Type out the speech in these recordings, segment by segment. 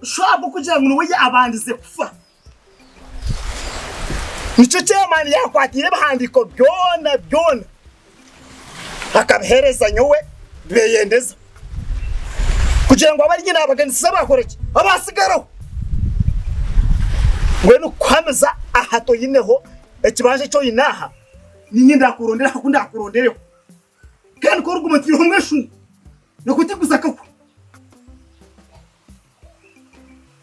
shwabo kugira ngo we abandize kufa nicyo chairman yakwatire bahandiko byona akabihereza nyowe beyendeza kugira ngo abari nyine abaganisa bakoreke abasigaraho ngwe no kwameza ahato yineho ekibanje cyo yinaha ninyi ndakurondera kundakurondereho kandi ko rugumutiro umweshu no kutiguza kako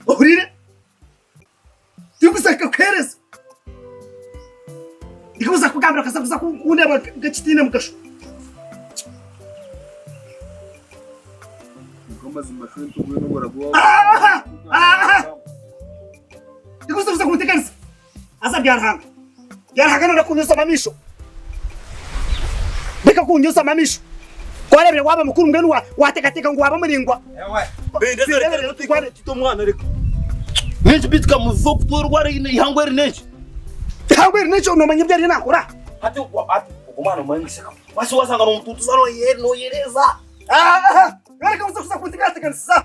ohurire tiguza kakwereza ikuza kugambira kasakuza kundeba gakitine mukasho ngombaza mashuri tugwe no baraguwa ikuza kumutekanisa asa byarahanga no kunyusa mamisho beka kunyusa mamisho kwarebye waba mukuru mbenu watekateka ngo waba muringwa bendeze tware tito mwana reka nenje bitka muzoku torwara ihangweri nenje ihangweri nenje unomanya byari nakora ati umwana umanyiseka wasi wasanga no mtutu sano no yereza wereka uza kutekanisa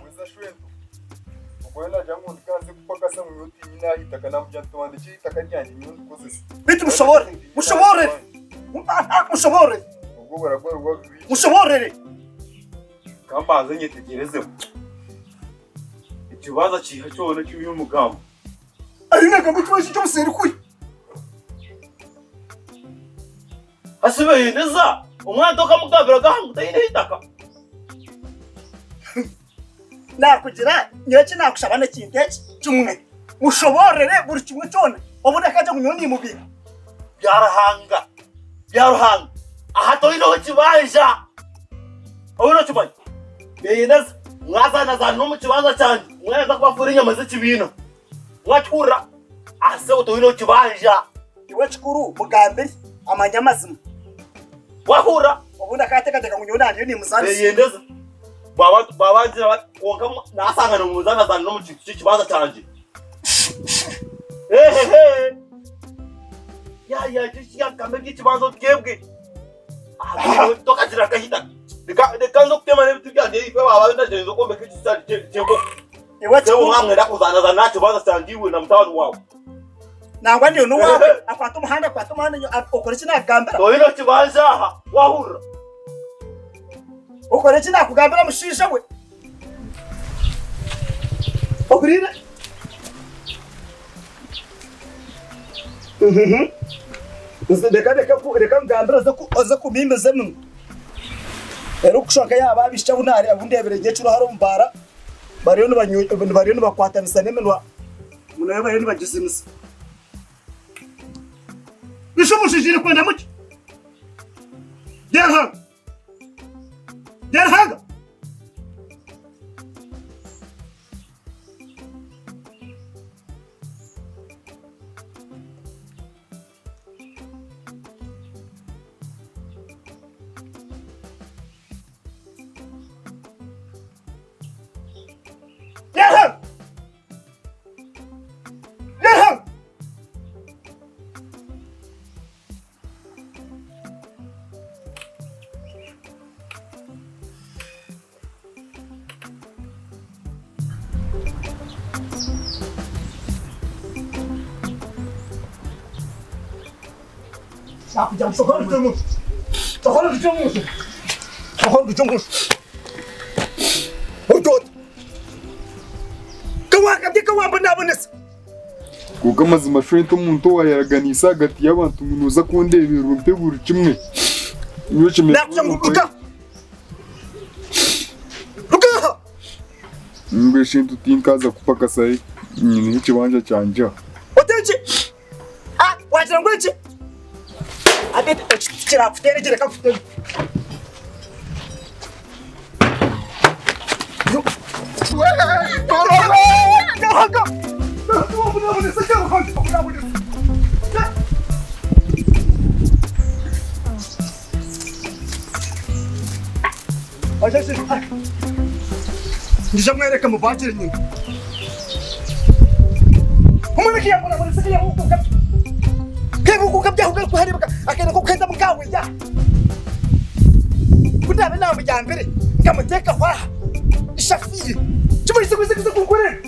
Kwela jangu ndikaze kupaka sa muyoti nyina hitaka na mjanto wandichi hitaka nyanyi nyundi kozesi bitu mushobore ubwo baragwa rwabi mushobore kamba zenye tegereze ikibaza kiha cyone cy'uyu mugamba ari naka gutwaje cyo museri kuyi asibe neza umwana toka mugabira gahangu tayine hitaka nakugira nyoki nakushabana kinteke cyumwe mushoborere buri kimwe cyone obona kaje kunyoni mubira byarahanga aha to ino kibanja obona cyumanye beyineza mwazana za no mu kibanza cyane mweza kubafura inyama z'ikibino mwacura ase to ino kibanja iwe cikuru mugambiri amanyamazima wahura obona katekateka kunyoni andi ni musanze beyineza babanjira wonka nasangana mu zana za no mu kibanza cyanje ya kishiya kambe kibanza twebwe toka jira kahita Deka ndo kutema ne bitubya nde ife baba ndaje zo kombe kicisa cyeko iwe cikuru ngamwe ndakuzana za nacho baza sandiwe na mtawadu wawe nangwa ndiyo no wawe akwata umuhanda ukora iki nakugambira to ino kibanza aha wahura ukora iki nakugambira mushisha we ogurire reka ngambira aza kubimeze mwe rero kushoka yaba bisha bunari abundebere gecuro haro mbara bariyo bakwata bisanemenwa munayo bariyo bagisimisa bishumushije kwenda muki derhanga Yapacağım sokarım canım. Sokarım canım. Otot. Kawa banabanes. kuko amazima shuri to muntu wayaraganisa hagati y'abantu umuntu uza kundebera urumpe buri kimwe niyo kimwe Ruka. mbeshe tutinkaza kupaka sai nyine ikibanja cyanja Oteje. Wagira ngo iki? Adete kirafutere gere kafutere. Ndijamwereka mubakire nyine. Umuntu kiyakora muri sikiya hukuka. Kebukuka byahuga ko hari akenda ko kwenda mukawe ya. Kundabe nawe bijyambere ngamuteka kwa ishafiri. Cyumurise kuze kunkore.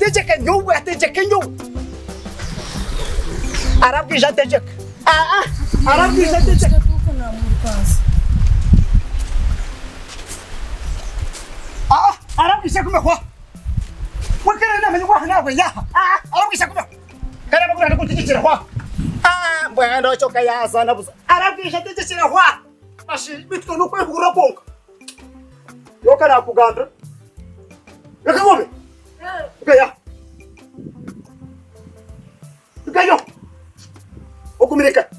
ategeka nyowe ategeka nyowe arabwije ategeka arabwije ategeka arabwije kumekwa wakera namenye kwa nawe yaha arabwije kumekwa kana bagura kutigikira kwa mbona ndo choka yaza nabuza arabwije ategekira kwa ashi bitwa no kwegura bonka yoka nakuganda reka ngobe ukaya ukayo okumireka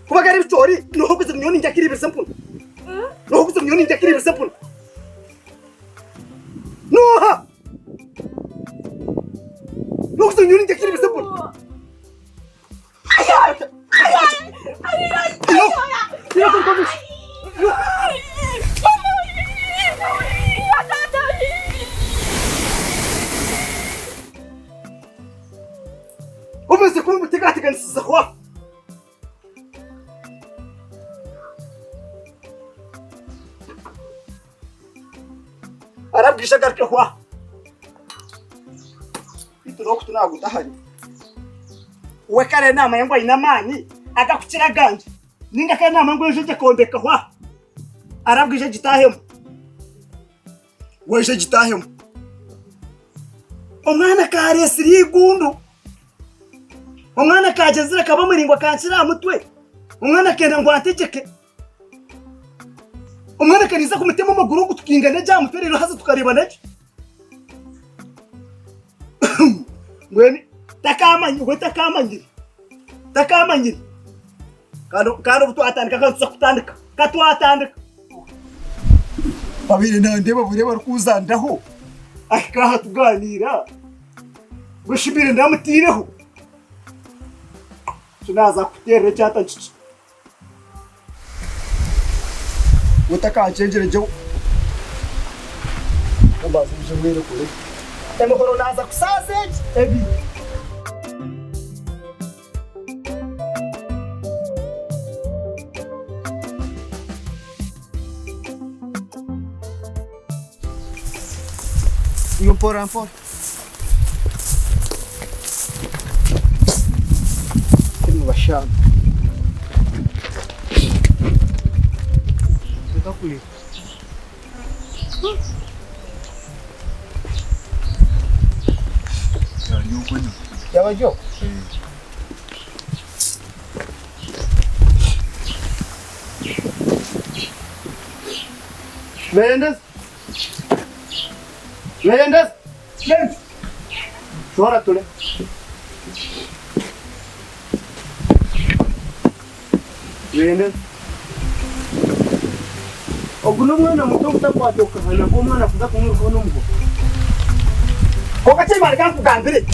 kubagara ibicori no kuza myoni njakiri bisampun no kuza myoni njakiri bisampun no kuza myoni njakiri bisampun umeze kuba umutegateganisiza kwa arabwisha garuka kwa bituro kutunago dahari we kare nama yango inamani akakukira ganje ninga kare nama ngo jeje kondeka kwa arabwisha gitahemo weje gitahemo omwana kare siri gundu umwana kagezera kaba muringwa kansira mutwe umwana kenda ngo ategeke umwana kaniza ku mutima maguru gutukingana ja muterero haza tukareba naje ngweni takamanyiri kano butu atandika kantuza kutandika katwatandika babire nande babure barukuzandaho akaha tuganira gushibire ndamutireho tunaza kuterera cyata cici utaka chenjere jo umbaza uje mwere kure emo naza kusaze ebi yo por amor Basham. Kita kulit. Ya nyuko ni. Ya wajo. Mendes. Suara tu le. Wende oguno mwana muto kutakwatoka hana ko mwana kuza kumuriko nombo ko kache bali kugambire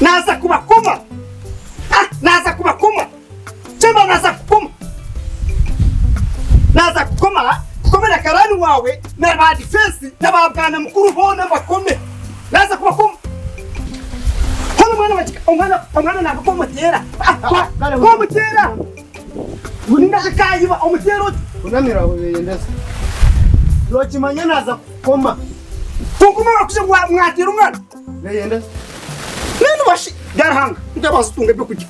naza kubakoma chema naza kukoma komera karani wawe na ba defense na babwana mukuru bona bakome naza kubakoma omwana nakakomutera komutera uninga kayiba omutero unamira weyendesa lokimanya naza kukoma kukumara kuje mwatira umwana weyendesa nene bashi garhanga ndabazitunga byo kuki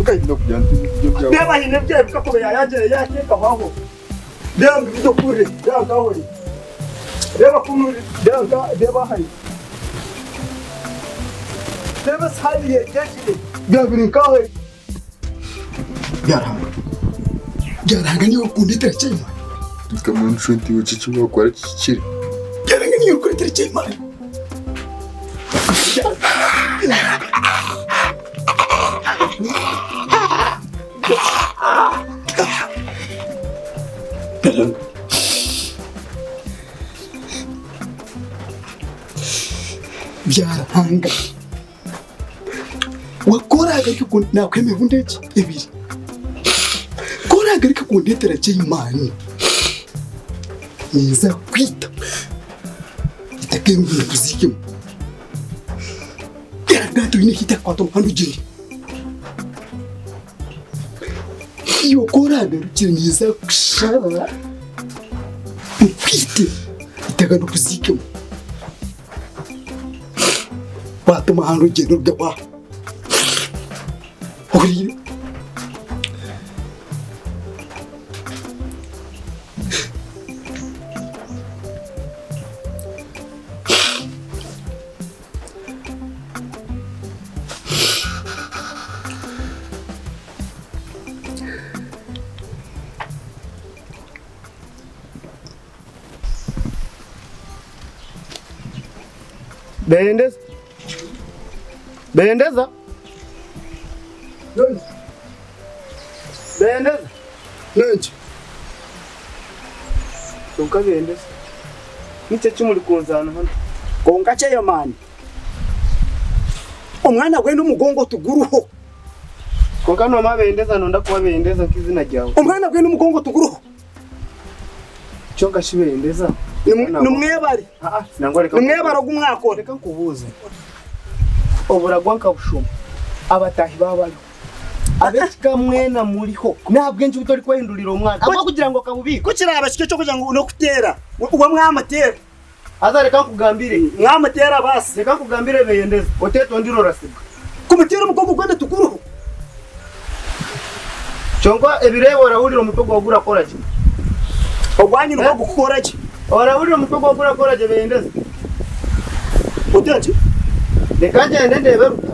okay no kujyanti byo byawe beba hine bye bikakobe yajere yake kabaho dembi byo kure dangahori beba kunuri deba hari Deva sahiliye geçti. Gabrin kahve. Yaranga niyo kunditera cyima. tukamuntu shoti ucici wakora kikiri. Yaranga niyo kunditera cyima. Yaranga wakoraga ariko nakwemeye undeke ebiri koraga ariko kundetera cy'Imana niza kwita itakembuye kuzikimo yaragato ine hita kwa tomhando jiri iyo koraga rukiri niza kushara twite itega no kuzikemo watuma hano urugendo rw'aba uri Bendeza. Bendeza. Bendeza. nanje Donka bendeza. Nice kimuri kunzana hano. konga cyeyo mani umwana gwe n'umugongo tuguruho Konka no mabendeza nonda kuba bendeza kizina ryawe. umwana gwe n'umugongo tuguruho Cyonka shibendeza. numwebare Nangoreka. numwebare gumwakora Reka nkubuze. Oburagwa nkabushuma. Abatahi babali. Abeka mwena muriho. Nabwenje utori kwahindurira umwana. Aba kugira ngo kabubiko. kukira abashike cyo kugira ngo no kutera uwo mwamatera Aza reka nkugambire. mwamatera basi Reka nkugambire bendeza. Oteto ndiro rasibwa. kumutera umugongo gwende tuguruho Chongwa ebirebo orahurira umutego wagura koraje. ogwanyi no gukora ki Orahurira umutego wagura koraje bendeza. utati Reka ngende ndebe ruta.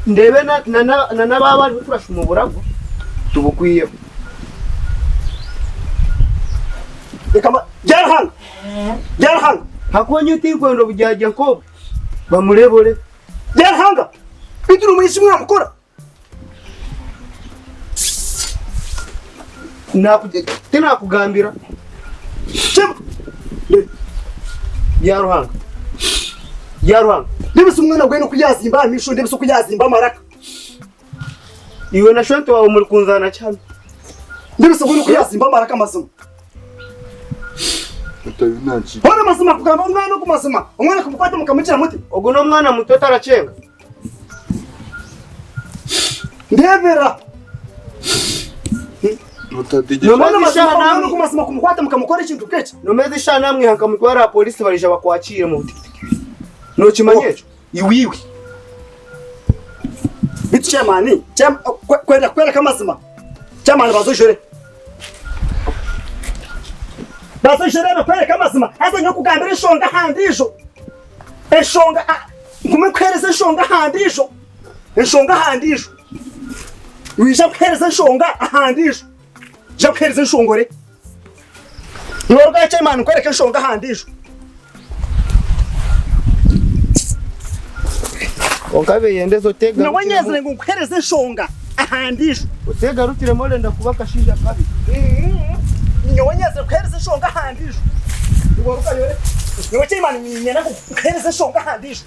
Ndebe na nababa turasha umuburago. Tubukwiye. ekama jarhan Hakonye utirwendo bujyaje ko bamurebore. jarhanga bituru mwisi mwamukora Tena kugambira. chem Yaruhanga. ndibise umwana gwe no kuyazimba misho ndibise kuyazimba maraka Iwe na shonto wawe muri kunzana cyane. ndibise gwe no kuyazimba maraka mazima utabinanci hona mazima kugamba umwana ku mazima umwana kumufata mukamukira muti Ogo no mwana muto taracenga. ndebera utategeka umwana mazima ku mazima kumufata mukamukora ikintu keke Nomeze shana namwe hanka mutwara polisi barija bakwakire mu butikiti. No kimanyecho. Iwiwi. bitu chamani kwenda kama mazima chamani bazojore kwenda kama mazima asa nyo kugambira ishonga handisho eshonga kumekwereza ishonga handisho wisha kwereza ishonga handisho ja kwereza ishongore Nyorga chamani kwereka ishonga handisho Onkabe yendezo tega. nawanyezere ngo kwereza ishonga handisho Utega rutire mole ndakubaka shinja kabi. Nyonyeze kwereza ishonga handisho Iwaruka yore Nyowe chamani nyena kwereza ishonga handisho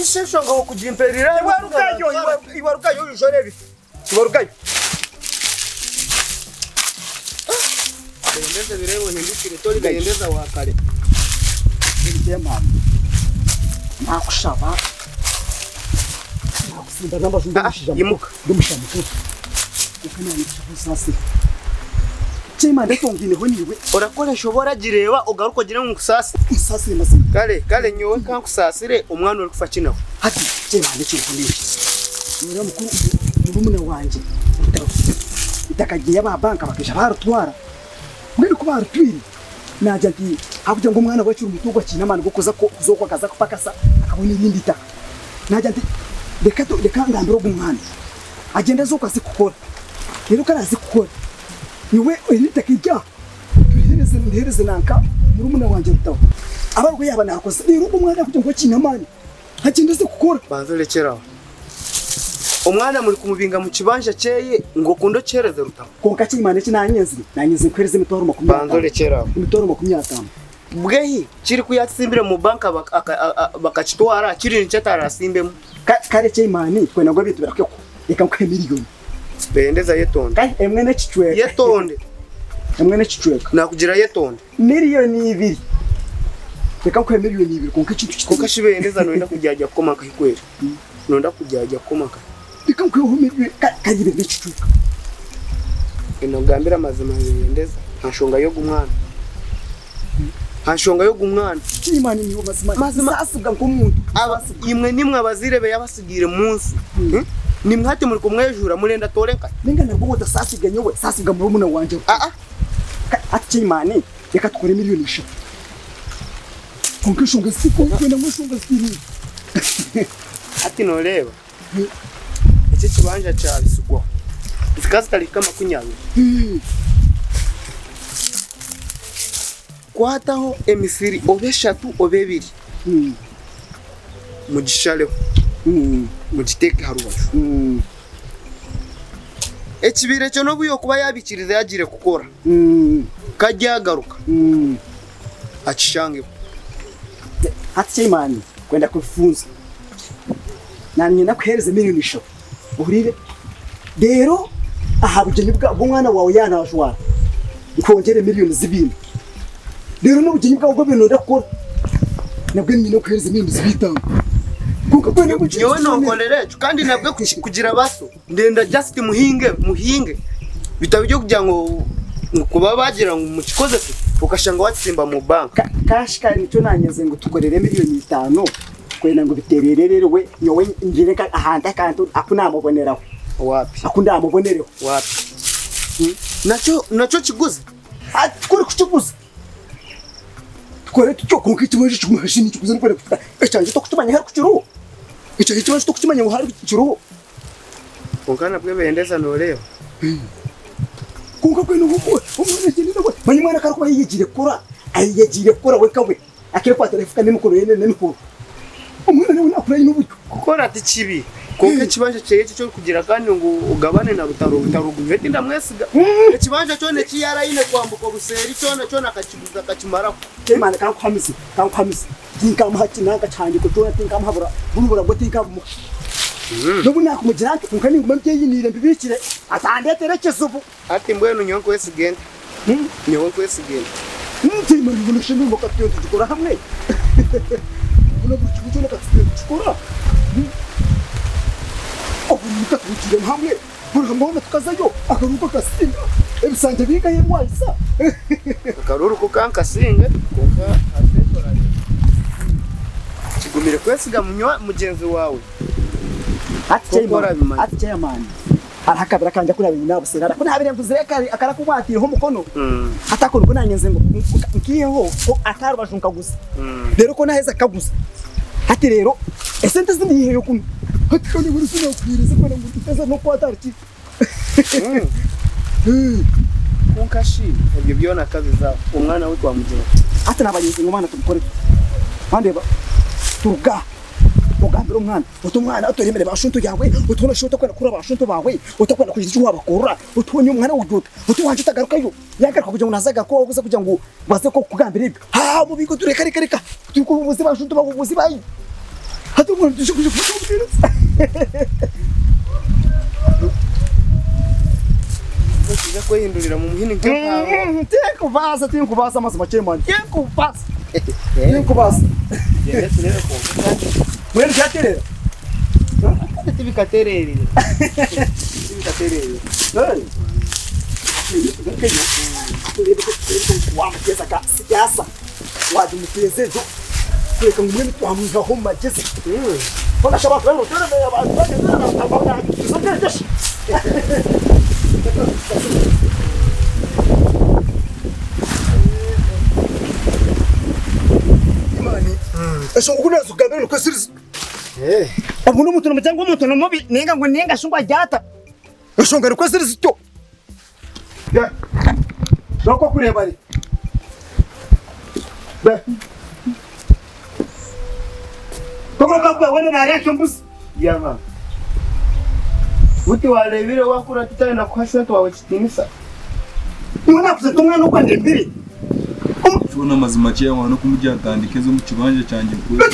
Ishesho ngo kujimperira. Iwaruka yo joreri Iwaruka Yendeze birebo hindukire tori yendeza wakare. Ndiye mama nakushaba nakusinda namba zindishija Yimuka. ndumushamuka ukana nishafusasi Chema ndetongine honiwe Orakora shobora gireba ugaruko gira mu kusasi. isasi mazima Kale nyowe kankusasire umwana uri kufakinaho. hati Chema ndekirikonisha Nira mukuru murumuna wanje itakagiye ababanka bakesha barutwara Mwene kuba arutwiri najya nti hakugira ngo umwana wacu umutugo kinamana gukoza ko kuzokwa kaza kupakasa akabona ibindi ta najya nti reka ngambiro gumwana agenda zo kwazi gukora rero karazi gukora niwe iritakijya tuhereze nanka murumuna wanje rutaho abarwo yaba nakoze rero umwana kugira ngo kinamana agenda zo gukora Banzo lekeraho. Umwana muri kumubinga mu kibanja cyeye ngo kundo cereze rutaho. konka kimane nanyeze kwereze imitoro 20 Banzo lekeraho. imitoro 50 Bwehi kiri kuyatsimbire mu banka bakakitwara kiri nicyatarasimbemo. kare kimane kwe nagwa bitu birakeko reka nkwe miliyoni Bendeza yetonde. kai emwe ne kichweka Yetonde. Nakugira yetonde. Miliyoni 2 reka nkwe miliyoni 2 konka kintu Konka shibendeza noenda kujyaja komaka hikwera. Nonda kujyaja komaka. reka nkwe ho miliyoni karibe bikichweka inogambira amazima yendeza hashonga yo gumwana Imana niyo mazima sasuga nk'umuntu imwe nimwe abazirebe yabasigire munsi nimwate muri kumwejura murenda torenka ninga nabwo udasasiga nyowe sasiga muri umuna wanje ati Imana reka tukore miliyoni 5 konkishonga siko kwenda mwishonga siri ati noreba iki kibanja cya bisugwa zikazi tarika 20 kwataho emisiri obeshatu obebiri mugishaleho mugiteke harubasho ekibire cyo no buyo kuba yabikiriza yagire gukora kajyagaruka acishange ati Imana kwenda kufunza nanye nakuhereze miliyoni 5 uhurire rero ahabugeni bwa mwana wawe yanajwara ukongere miliyoni 2 rero n'ubugeni bwa bwo bintu ndakora nabwo nyine kuhereza miliyoni 5 kuko kwene bugeni yewe nokolere kandi nabwo kugira baso ndenda just muhinge bitabyo kugira ngo kuba bagira ngo mukikoze ukashanga watsimba mu banka kashika nicyo nanyeze ngo tukorere miliyoni 5 kwenda ngo biterererewe yowe ngire ka ahanda kantu akunamuboneraho wapi akundamubonereho wapi nacho kiguze kuri kuchiguza tukore tucyo konka ikibaje cy'umashini kiguze n'kwenda ecanje to kutumanya hari kuciruho ecanje kibaje to kutumanya ngo hari kuciruho konkana bwe bendeza noreba konka kwene ubu umwana gindi ngo manyimana karako yigire kora we kawe akire kwa telefone n'imukoro yene n'imukoro umwana nawe nakuraye n'uburyo gukora ati kibi konka kibanje cye cyo kugira kandi ngo ugabane na butaruguye tinda mwesiga kibanje cyone kiyarayine kwambuka buseri cyone akakiguza akakimara Imana kankwamize tinkamuhaki nanga cyane ko cyone tinkamuhabura burubura ngo tinkamu Nubu nakumugira ati kunkani nguma byeyinire mbibikire atandetere kesubu ati mbwenu nyonko wesigende nyonko wesigende Imana ngo shimwe ngo katyo tukora hamwe Uno bucyo nakatsikora Obunika tujire hamwe burambona tukazayo akaruko kasinga ebisanje biga yemwayisa akaruru ko kankasinge konka atetora kigumire kwesiga mugenzi wawe ati Imana arakabira kanje kuri abintu nabusera ko ntabire mvuze akarakumwatiriho umukono atakora ko nanyenze ngo nkiyeho ko atarubajunka gusa rero ko naheza kagusa ati rero esente zindi yo kuno ati ko ni buri sino kwiriza ko ngo tuteza no kwatariki konkashi ibyo byona kazi za umwana we kwa mugera ati nabanyenze ngo mana tumukore bandeba tuga ugambira umwana utumwana atoremere bashuntu yawe utona shota kwena kura bashuntu bawe utakwena kugira icyo wabakura utonye umwana wuduka utuwanje utagarukayo yagaruka kugira ngo nazaga ko waguze kugira ngo baze ko kugambira ibyo mu bigo tureka turiko ubuzi bashuntu babuzi bayi hatu ngo dushukuje kubwira Ukiza kwihindurira mu muhini nk'aho tinkubaza amazima cyemanye tinkubaza Mwene cyaterera tibikaterere wamugeza ka siasa waje mutezezo kureka mwene twamuza ho mageze bona shaba rero tereme abantu bageze Eso ngunazo gabelo ko sirizi Abuno mutu n'umuryango w'umuntu n'umubi ninga ngo ninga shungwa jata Eso ngari ko sirizi cyo Ya Doko kureba ari Be Koko kakwa wene na reaction bus yama Uti warebire wakura tutaye na kwashwa twawe kitinisa Mwana kuzetumwa no kwande mbiri Tuna mazima cye abantu kumujya atandike zo mu kibanje cyanjye kuri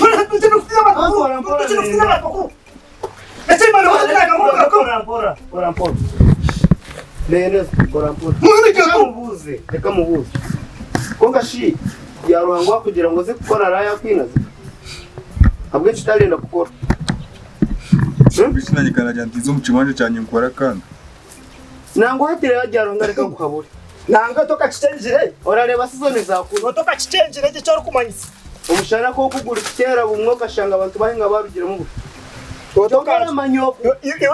Reka mubuze konga shi yaruhangwa kugira ngo ze gukora raya kwinaza abwe kitarenda gukora Bishinanye kanajya ntizo mu kibanje cyanjye nkora kandi nango hatire yajyaro ngareka kuhabura nanga toka kicengire orareba sizone zakuru toka kicengire cyo kumanyisa umushana ko kugura kitera bumwoka shanga abantu bahinga barugira mu toka amanyoko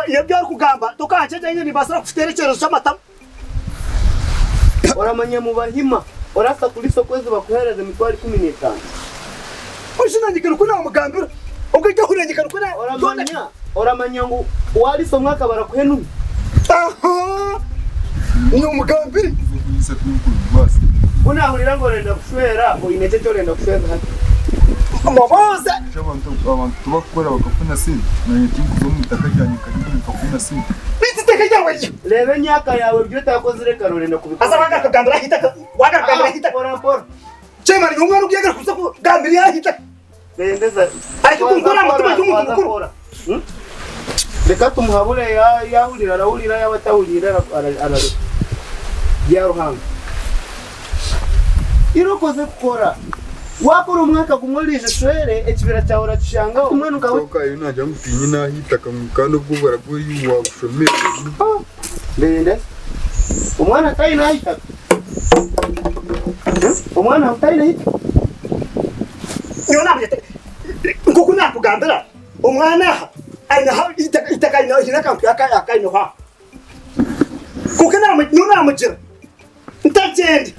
iyo byo kugamba toka kicengire ni basara kuterekerezo cy'amata oramanya mu bahima orasa kuri sokwezi bakuhereza mitwari 15 ushinangikana kuna umugambira ukajya kurengekana kuna oramanya ngo wari so mwaka barakuhenu aha ni umugambiri Isa tw'ukuri basi. unahurira ngo renda kushwera ngo inete cyo renda kushwera hano amaboza Abantu bakora bakafuna sindi. Na yetingu zo mutaka cyane karibu bakafuna sindi. bititeka yawe rebe nyaka yawe byo takoze reka renda kubikora asa bagakagambira hita wagakagambira hita pora chema ni umwana ugiye kuza kugambira hita bendeza ariko kunkora mutima cy'umuntu mukuru reka tumuhabure yahurira arahurira yabatahurira ara yaruhanga irokoze gukora wakora umwaka kumurije shwere ekibera cyahora gishanga umwana ukawe Toka yo najya mutinyi nahita kamukando bwo baraguri wagushomera. bende umwana atayi nahita umwana utayi nahita niyo namye kuko nakugambira umwana ana itaka ino hinaka akaino ha kuko namujira ntagendi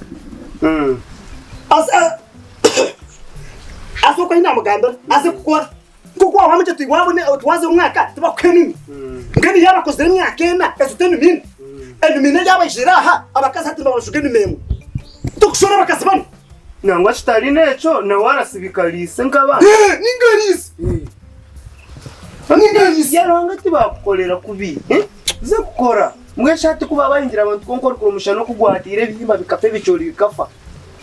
asa ko inamugambira asa kukora kuko wamuje tuwabone twaze umwaka tubakwenini ngani yabakoze imyaka ena esutenu mini enumine yabajiraha abakaza ati babashuke nimemo tukushora bakasibana nangwa kitari neco na warasibikalise nkaba ningarisi yaronga tibakukolera kubi ze gukora mweshati kuba bahingira abantu konkora kurumushana no kugwatira ibihimba bikafe bicori bikafa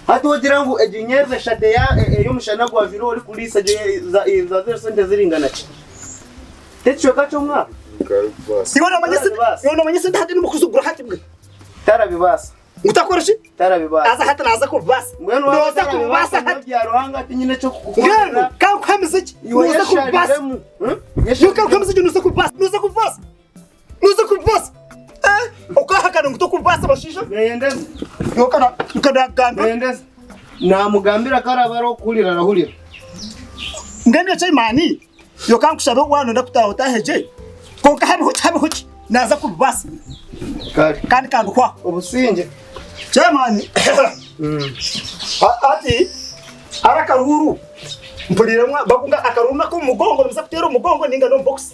hati wogira ngo ejinyeze shade ya yo mushana gwa viro uri kulisa je za sente ziringana ki techo kacho mwa Yona manyese ndahati ni mukuzugura hati mwe tarabibasa utakoroshi tarabibasa aza hata naza kubasa mwenu noza kubasa hati ya ruhanga ati nyine cyo ngeno ka kwamiziki noza kubasa yuka kwamiziki noza kubasa ukahakana nguto kubasa bashisha yendeze yokana ukadagamba yendeze na mugambira karabaro kulira rahulira ngene chaimani yoka kushabe wano ndakutaho taheje konka habiho naza kubasa kandi kandu kwa ubusinge chaimani ati arakaruru mpuliremwa bakunga akaruma ko mugongo biza kutera umugongo ninga no box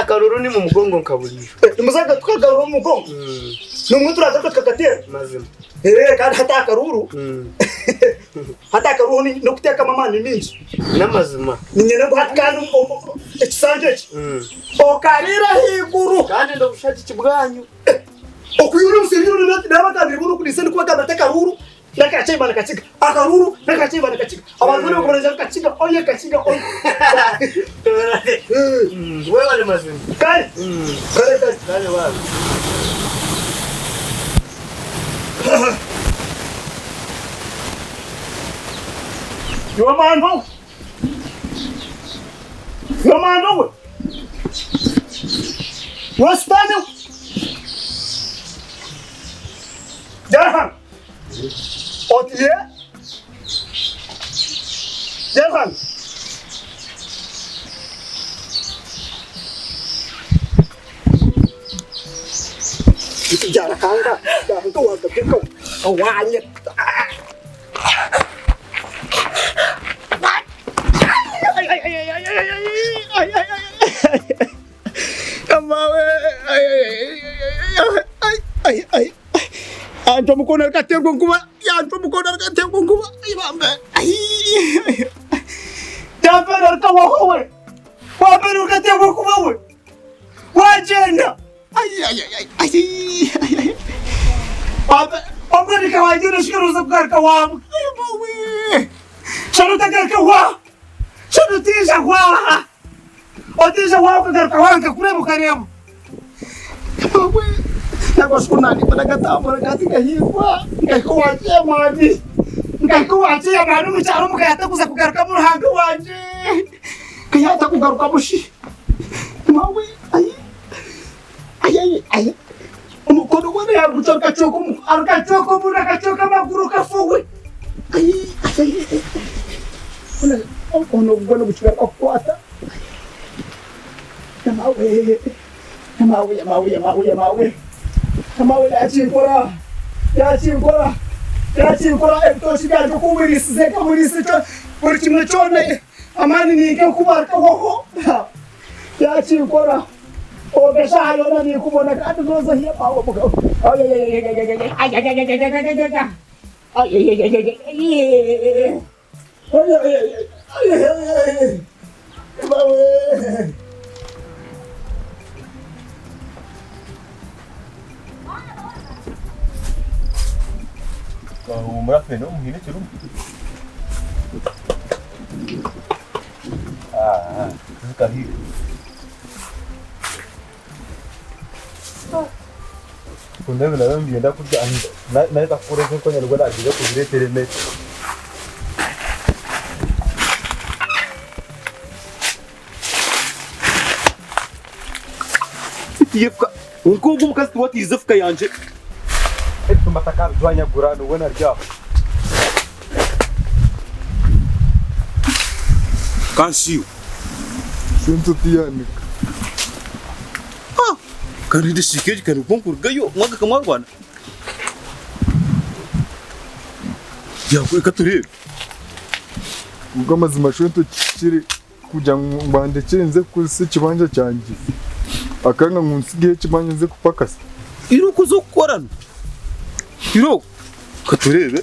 akaruru ni mu mugongo nkaburira muzaga tukagarura umugongo no muturaza ko tukakatera mazima kandi hata akaruru hata akaruru ni no kuteka mama ni minji namazima ninyene ngo hatkanu ekisanje okarira higuru kandi ndo bushaki kibwanyu okuyura musiriro n'abagambira bunu kulise ni kuba gamba takaruru nakachimba nakachiga akaruru nakachimba nakachiga abantu bari bakomeje kachiga oye kachiga oye wewe wale mazima kale wale Your man over. What's that? Derhan. Otiye. Derhan. Jara kanga, dah tu aku kau. Awalnya. Anto mukona kater gongkuba, ya anto mukona kater gongkuba, ibambe. Dapat kawa howe. Wa beru kater gongkuba we. Wajenda. Apa ni kawa jena shiro sabkar kawa. Ay bawe. Shano tagar kawa. Shano tisha wa. Otisha wa kagar kawa ka kuremo karemo. Bawe. Nakushukuru pada kata kazi kahirwa ngaikuachia maji ngaikuachia manu mcharo mukayata kuza kugaruka mu ruhanga wanje kayata kugaruka mushi mawe ayi ya kuchoka chokumu arkachoka muna kachoka maguru kafuwe ono ngono kuchira kwakwata yamawe yachinkora etoshi gajo kumwirisi zeka mwirisi cho buri kimwe chone amani nike kubarka hoho yachinkora ogeshayo na ni kubona kandi zoza hiya pawo buga Umrah no muhine churu. Sekali. Kunde bela bienda kuja anda. Na tak pura ko nya lugar aja ko dire tere me. Yefka. Unko gum kas tuat izafka yanje. Itu matakar juanya guranu benar jauh. Kasih. Sentu tianik. Kan ini sikit kan pungkur gayo ngaga kemaruan. Ya aku ikat turi. Ugama zimashwento chiri kuja mbande chenze kusi chibanja chanje. Akanga ngunsigiye chibanja nze kupakasa. Iro kuzokorana. Iro katurebe.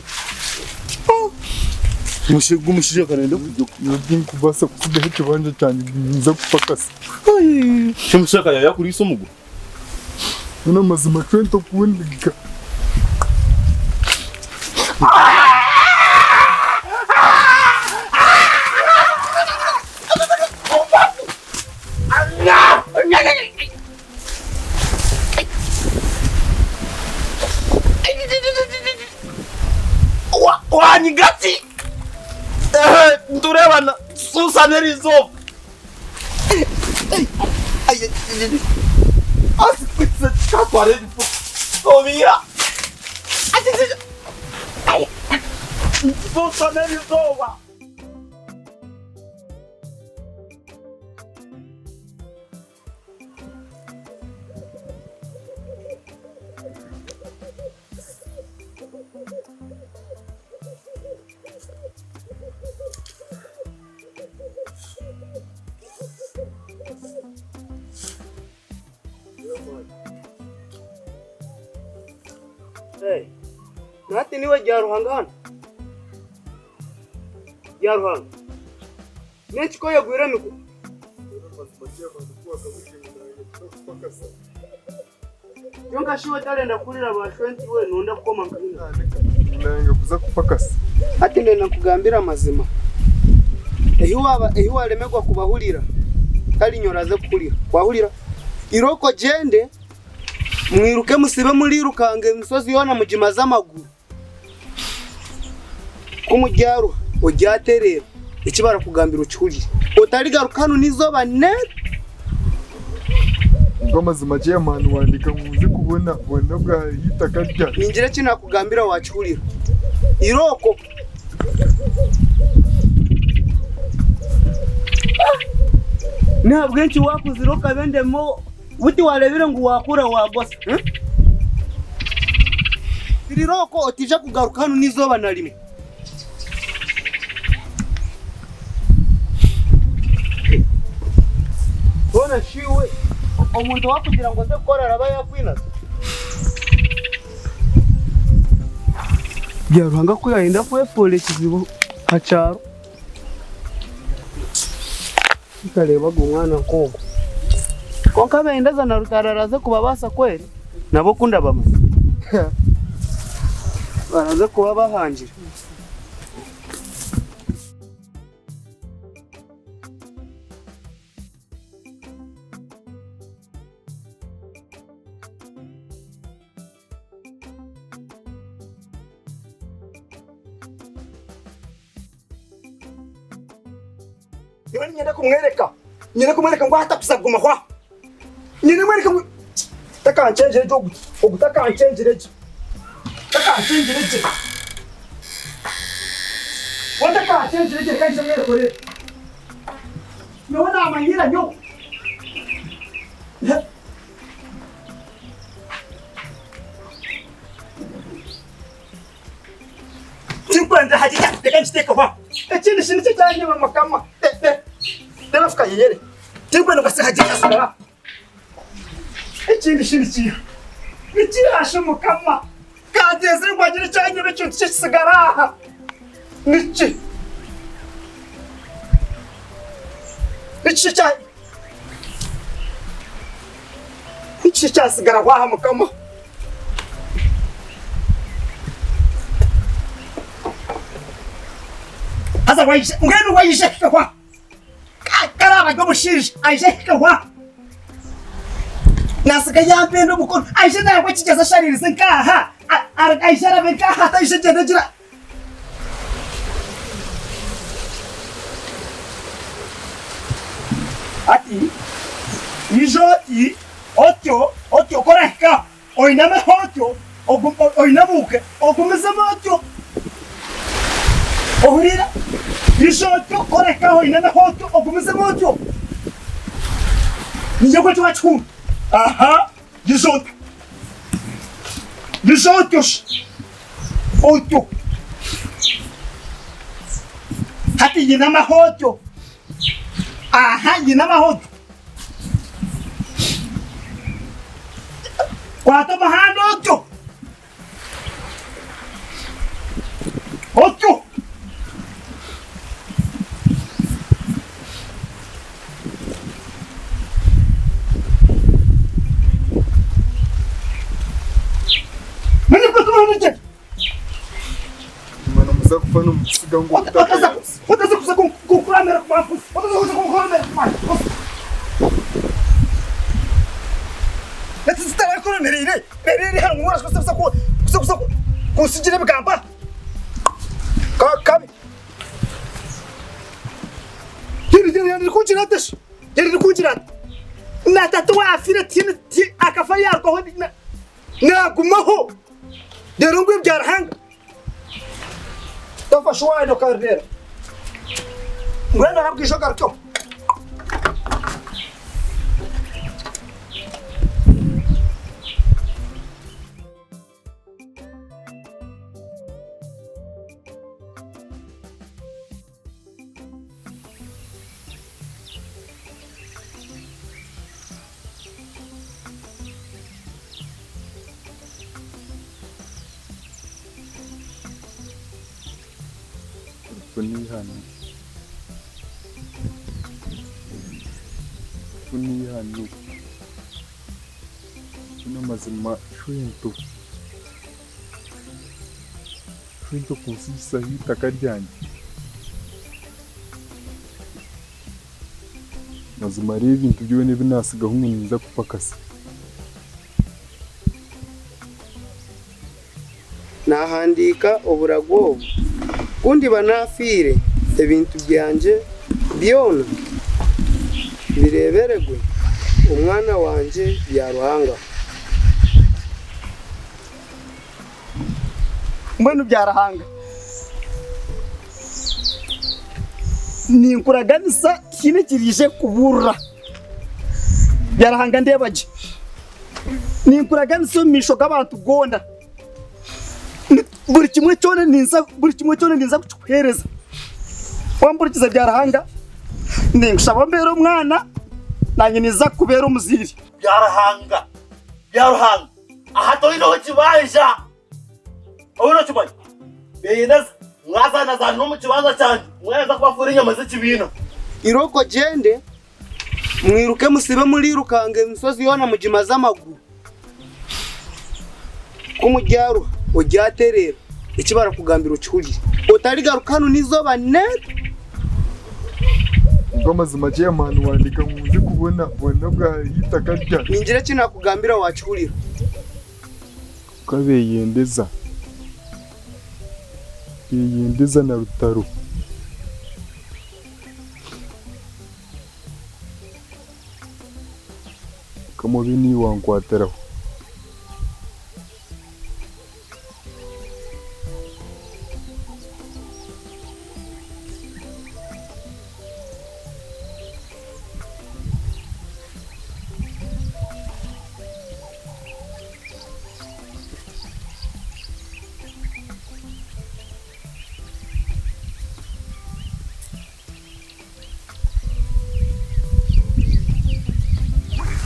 Mushije kanenda yodin kubasa kusigaye chibanja chanje nze kupakasa. Ai, chumushaka ya kuri somugo. Una mazima twento kuwendika. Wani gati. Nturebana susanerizo. Aspetta, capare di fuoco via. Susanerizo. Hey, nati niwe Jaruhanga hano? Jaruhanga. Nechiko yagwira miku. Yonka shiwe talenda kulira bashwenti we nunda kukoma nkina. Nanga kuza kupakasa. Ati ndenda kugambira amazima. Ehiwa alemegwa kubahulira. Kali nyoraze kukulira. Kwahulira. Iroko jende mwiruke musibe mulirukange imisozi yona mujima z'amaguru kumujyaru ujyaterera ikibara kugambira ukihurire utarigaruka hano nizoba ne Ugama zima je manu wandika muze kubona bona bwa hita kajya. Ninjire kina kugambira wakihurira iroko nabwenci wakuziroka bendemo Wuti walebire ngo wakura wagose. Iriroko otija kugaruka hano nizoba na rimwe. Bona shiwe omuntu wakugira ngo ndekora araba yakwinaza. Byaruhanga ko yahinda kwefole kizibo hacaro. Ikareba umwana kogo. Konka bendeza na rutararaze kubabasa kweli nabo kunda bama baraze kuba bahangira Yoni nyenda kumwereka ngo hata kusaguma kwa. Nyine mwereka ngo taka ncheje jogu. Ugutakanchenjereje. Takanchenjereje. Watakanchenjereje kanjye mwere kore. Nona amanyira nyo. Tikwenda hajija tekanjiteka kwa. Ekindi shini cyanye mama kama. Nafika yeyere. Tikwenda basi hajija sara. Ekindi shini cyo. Nikirashe mukama. Kadeze ngwagira cyanye n'icyo kisigara. Niki. Niki cyasigara kwa mukama. Asa wayishe, ngene wayishe kwa. Karaba gomushije, ayishe kwa. Nasika yampendo mukono, ayishe na kwakigeza sharirize nkaha. Ayishe rabenka hata ayishe jira. Ati nijoti otyo koreka oiname hotyo oinabuke ogumeze motyo ohurira nijoti koreka oiname hotyo ogumeze motyo nije kwetu wachu aha nijoti otyo hati yinama hotyo aha yinama hotyo Quatro mahano otyo. Mani kutu manje. Mana musa kufana musiga ngo Otaza kusa kukuramera kwa. Otaza kusa kukuramera kwa. Natistara kono nerire hano mwaras kusa kusijire bikamba kabi yeri kunjira dash yeri kunjira na tatwa afira tin akafari yarko hodi na gumaho derungu byarhanga tafa shwaya do karnera ngwenda rabkisho karto Funihano Funa mazima shwento kusisa hita kajyanye mazima rero ibintu byone binasiga humwe kupakasa nahandika oburago kundi banafire ebintu byanje byona bireberegwe umwana wanje byaruhanga mbona byarahanga ninkuraganisa kine kirije kubura byarahanga ndebaje ninkuraganisa misho kabantu gonda buri kimwe cyone ninza kuhereza wamburikiza byarahanga ningushaba mbere umwana nanye niza kubera umuziri byarahanga aha to ino kibanja ono chumai beyinaz mwazana za no mu kibanza cyanje mweza kubafura inyama z'ikibina iroko jende mwiruke musibe muri rukange imisozi yona mujima z'amaguru kumujyaru ujyaterera ikibara kugambira ukihurire utari garukano nizoba net Ngomazima je manu wandika nkunze kubona bwa hita kajya ninjire kinakugambira wakihurira kabeyendeza na rutaro kamobini wankwateraho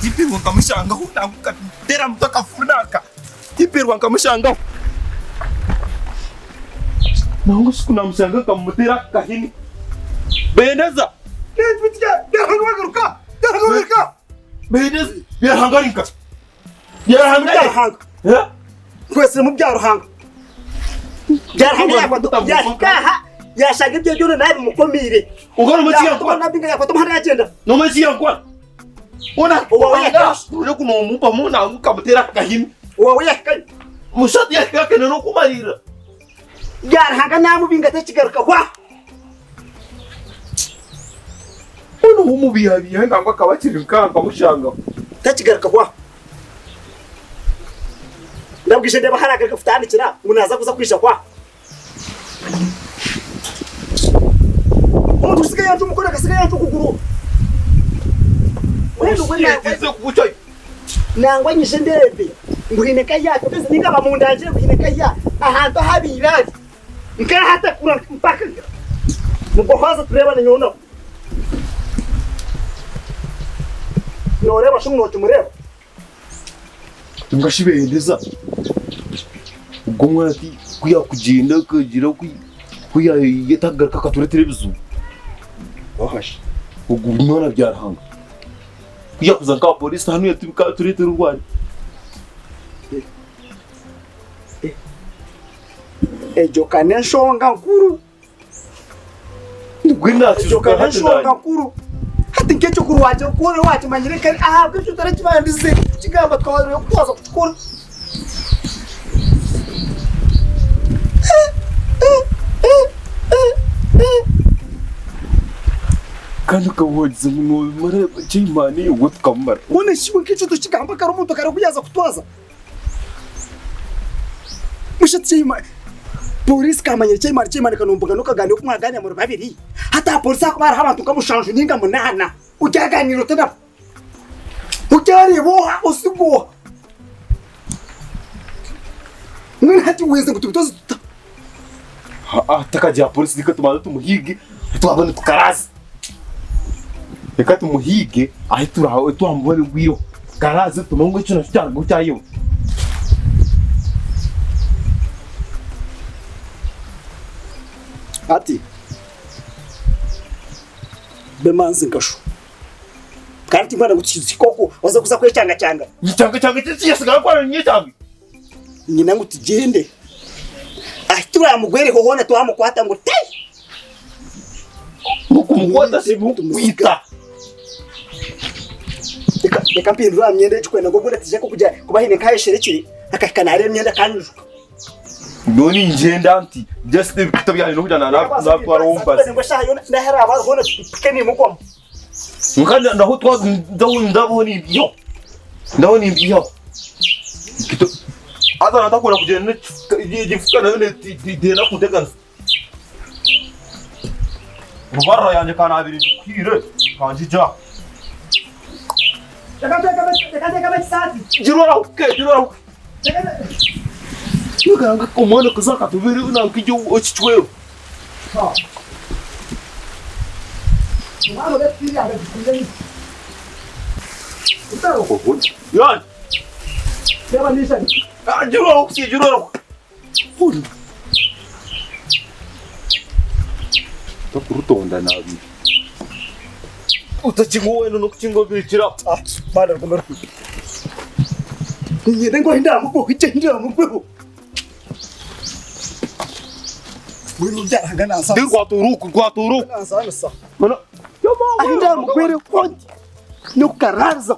tipirwa ngamushanga unakutera mtoka funaka tipirwa ngamushanga nangu sikuna mshanga kamutera kahini bendeza Garuka. bendeza byahangarinka eh Kwese mu byaruhanga. Byarhanga yakwata yashaka ibyo byo nabi mukomire. ugora mukiya kwa Nabinga yakwata muhana yagenda. no mukiya kwa ona ule kuno mupa muna mukamutera kahini Wowe yakanye. mushati yakake no kumarira Byarhanga namubinga takigaruka kwa. uno umubihabiye ngangwa kabakiri nkanga mushanga Takigaruka kwa. Ndabwishe ndeba haraka gafutandikira unaza kuza kwisha kwa. Umuntu usigaye yantu mukora kasigaye yantu kuguru. ese kucyo Nangwa nyishe ndebe. Nguhineka yako pese ningaba mu ndanje nguhineka ya ahantu habirari. Nkaya hata kura mpaka. Mugohaza tureba nyona. Noreba shumwe tumureba. ngashibendeza ubwo mwati kuya kugenda kagira kuya yatagaruka katura televiziyo wahash ubwo nona byarahanga kuya kuza ka polisi hano yatubika turete rwari Ejo kane nshonga nkuru. ngwina Ejo kane nshonga nkuru. Hati nkecho kuru waje kure waje manyire kare ahabwe cyo tare kibandize kigamba twari kwaza kukora. kandi kawogize mu mara cyimani ubwo tukamara One shiwe nkecho tukigamba kare umuntu kare kuyaza kutwaza. Mushatse imani. Polisi kamanye cyimani kanombuga no kaganira kumwaganya mu babiri. Hata polisi akubara abantu kamushanje ninga munana. Ujyaganira tena. Ujyari boha usigo. Mwana hati uweze kututoza. takajya polisi dikatuma tumuhige twabone tukarazi reka tumuhige aho turaho twambone gwiro karazi tumongo cyo cyangwa cyayo Ati bemanzi ngasho kandi mwana gukizi koko waza kuza kwecanga cyanga cyangwa cyasigaye kwa nyecyangi nyina ngo tugende turamugwere hohona twamukwata ngo te mukumukota si mukwita reka mpindura myenda y'ikwenda ngo gure tije ko kujya kubahine kahesherekire akakanare myenda kanjuka noni ngenda anti just bitabyane no kujana na twara wumbaza ngo shayo ndahera abahona keni mukwamo nganda ndaho twa ndabona ibyo kito azana takora kugenda igifuka nayo ne kutegana Rubarra yanjye kana abiri kwire kanjija Teka sati jirora Nuganga komona kuzaka tubiri unankijyo ochichweyo mwana betiri anga dikundeni yan sema nisha jirora takurutonda nabi utachingowe no kuchingobikira bana rukomero nyine ngo indamu ko kigenda mu rwego Muri byaraga nasa Rwaturuku nasa nasa Mana indamu kwere konti no karaza